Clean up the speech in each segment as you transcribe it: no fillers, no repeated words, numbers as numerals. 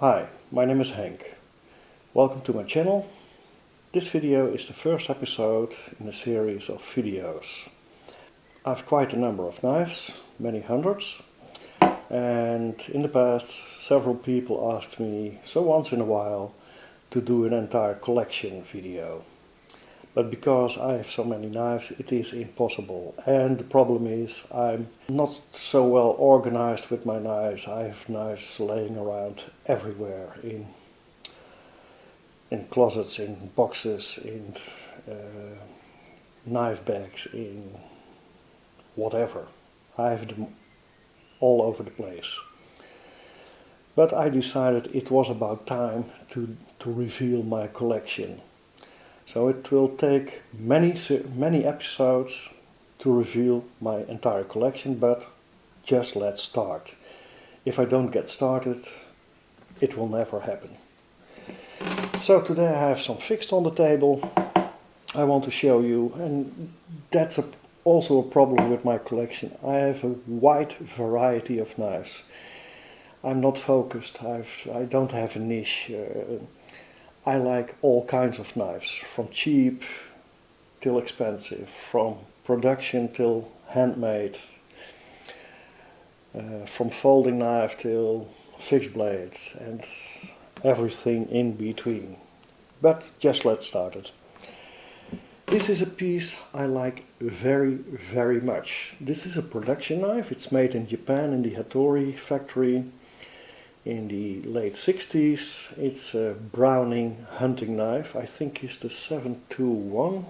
Hi, my name is Henk. Welcome to my channel. This video is the first episode in a series of videos. I have quite a number of knives, many hundreds, and in the past several people asked me, so once in a while, to do an entire collection video. But because I have so many knives, it is impossible. And the problem is, I'm not so well organized with my knives. I have knives laying around everywhere, in closets, in boxes, in knife bags, in whatever. I have them all over the place. But I decided it was about time to reveal my collection. So it will take many episodes to reveal my entire collection, but just let's start. If I don't get started, it will never happen. So today I have some fixed on the table I want to show you, and that's also a problem with my collection. I have a wide variety of knives. I'm not focused, I don't have a niche. I like all kinds of knives, from cheap till expensive, from production till handmade, from folding knife till fixed blade, and everything in between. But just let's start it. This is a piece I like very much. This is a production knife. It's made in Japan in the Hattori factory in the late 60s. It's a Browning hunting knife. I think it's the 721.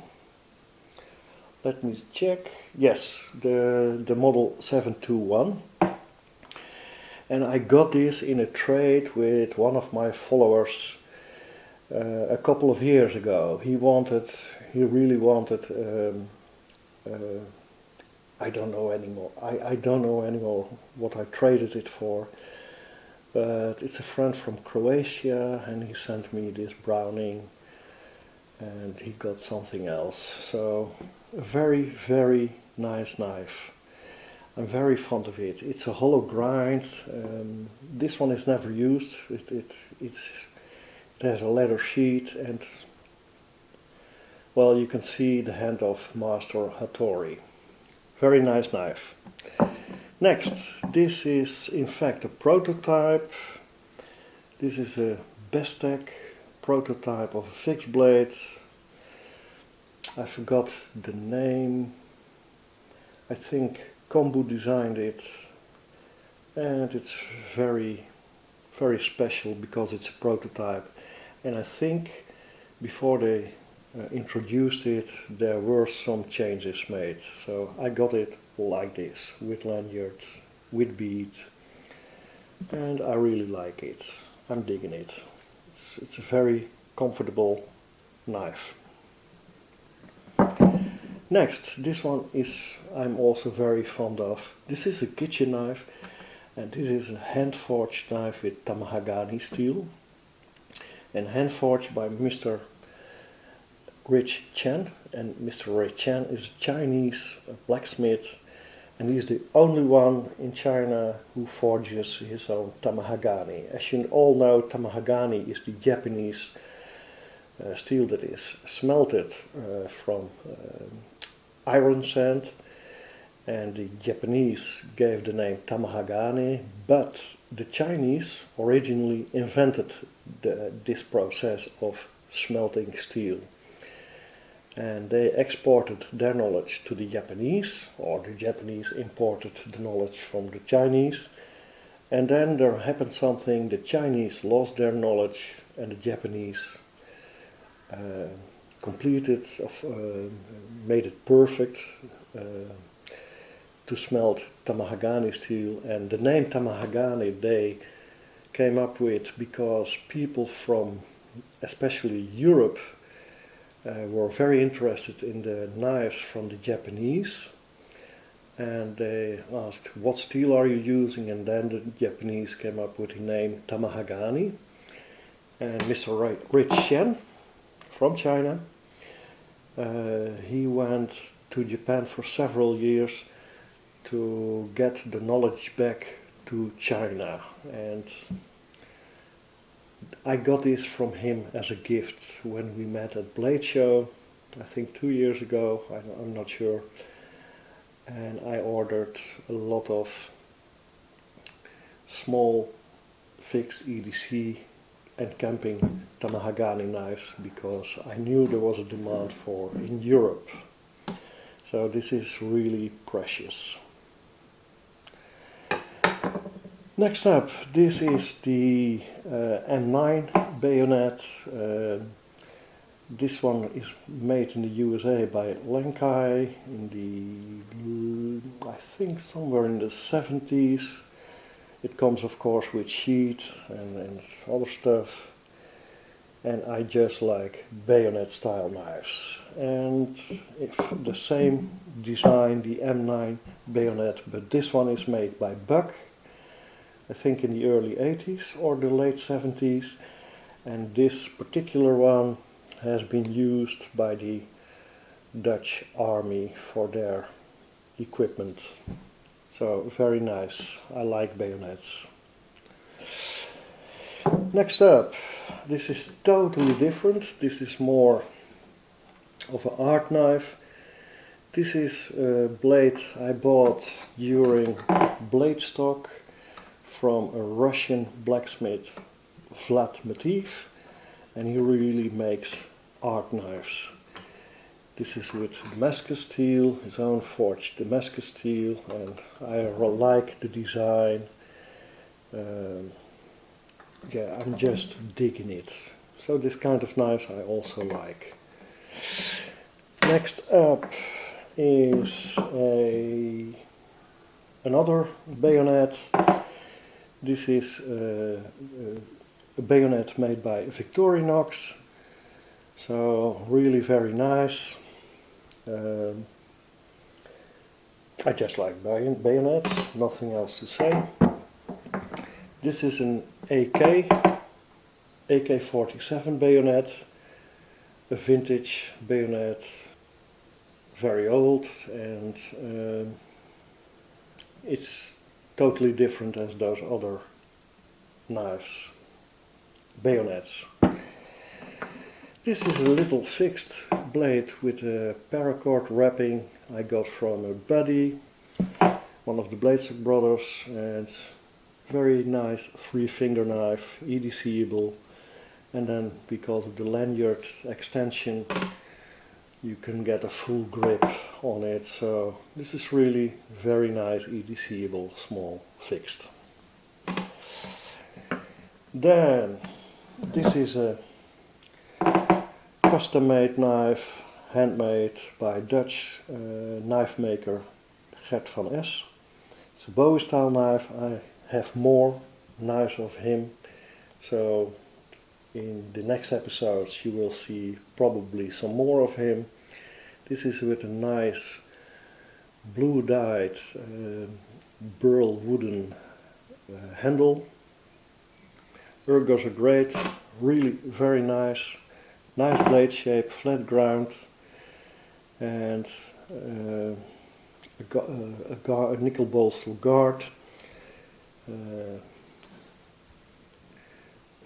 Let me check. Yes, the model 721. And I got this in a trade with one of my followers a couple of years ago. He really wanted, I don't know anymore. I don't know anymore what I traded it for. But it's a friend from Croatia, and he sent me this Browning, and he got something else. So a very nice knife. I'm very fond of it. It's a hollow grind. This one is never used. It has a leather sheet, and well, you can see the hand of Master Hattori. Very nice knife. Next, this is in fact a prototype. This is a Bestech prototype of a fixed blade. I forgot the name. I think Kombu designed it, and it's very special because it's a prototype. And I think before they introduced it, there were some changes made. So I got it like this, with lanyard, with bead, and I really like it. I'm digging it. It's a very comfortable knife. Next, this one is I'm also very fond of. This is a kitchen knife, and this is a hand-forged knife with Tamahagani steel, and hand-forged by Mr. Rich Chen. And Mr. Rich Chen is a Chinese blacksmith, and he's the only one in China who forges his own Tamahagani. As you all know, Tamahagani is the Japanese steel that is smelted from iron sand, and the Japanese gave the name Tamahagani, but the Chinese originally invented this process of smelting steel. And they exported their knowledge to the Japanese, or the Japanese imported the knowledge from the Chinese. And then there happened something, the Chinese lost their knowledge, and the Japanese made it perfect to smelt Tamahagani steel. And the name Tamahagani they came up with because people from especially Europe were very interested in the knives from the Japanese, and they asked, what steel are you using? And then the Japanese came up with the name Tamahagani. And Mr. Rich Chen from China, he went to Japan for several years to get the knowledge back to China, and I got this from him as a gift when we met at Blade Show, I think 2 years ago, I'm not sure. And I ordered a lot of small fixed EDC and camping Tamahagani knives because I knew there was a demand for in Europe. So this is really precious. Next up, this is the M9 bayonet. This one is made in the USA by Lankai in the, I think somewhere in the 70s. It comes of course with sheet and other stuff. And I just like bayonet style knives. And if the same design, the M9 bayonet, but this one is made by Buck, I think in the early 80s or the late 70s. And this particular one has been used by the Dutch army for their equipment. So very nice. I like bayonets. Next up, this is totally different. This is more of an art knife. This is a blade I bought during blade stock from a Russian blacksmith, Vlad Mativ, and he really makes art knives. This is with Damascus steel, his own forged Damascus steel, and I like the design. Yeah, I'm just digging it. So this kind of knives I also like. Next up is another bayonet. This is a bayonet made by Victorinox, so really very nice. I just like bayonets, nothing else to say. This is an AK-47 bayonet, a vintage bayonet, very old, and it's totally different as those other knives, bayonets. This is a little fixed blade with a paracord wrapping I got from a buddy, one of the Bestech brothers, and very nice 3-finger knife, EDCable, and then because of the lanyard extension you can get a full grip on it, so this is really very nice EDCable, small, fixed. Then this is a custom made knife, handmade by Dutch knife maker Gert van Es. It's a bowie style knife. I have more knives of him, so in the next episodes you will see probably some more of him. This is with a nice blue dyed burl wooden handle. Ergos are great, really very nice. Nice blade shape, flat ground, and a nickel bolster guard.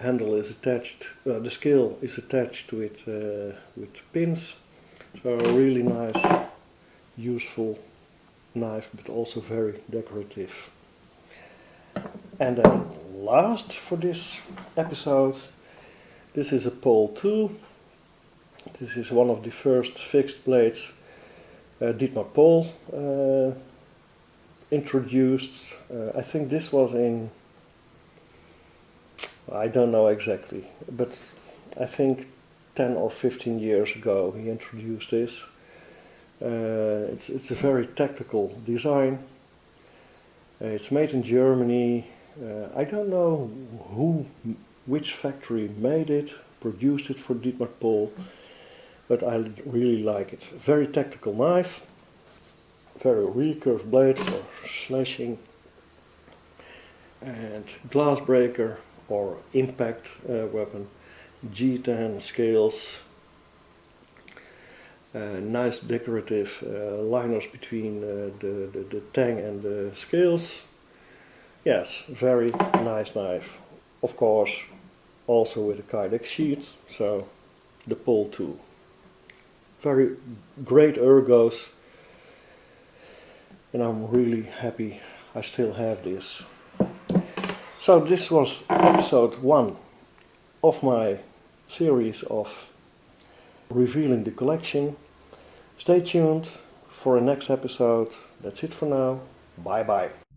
Handle is attached, the scale is attached with pins, so a really nice, useful knife, but also very decorative. And then last for this episode, this is a Pole 2. This is one of the first fixed blades Dietmar Pol introduced. I think this was in, I don't know exactly, but I think 10 or 15 years ago he introduced this. It's a very tactical design. It's made in Germany. I don't know which factory made it, produced it for Dietmar Pol, but I really like it. Very tactical knife, very recurved blade for slashing, and glass breaker or impact weapon, G10 scales, nice decorative liners between the tang and the scales. Yes, very nice knife. Of course, also with a Kydex sheet, so the pull tool. Very great ergos, and I'm really happy I still have this. So this was episode 1 of my series of revealing the collection. Stay tuned for the next episode. That's it for now. Bye bye.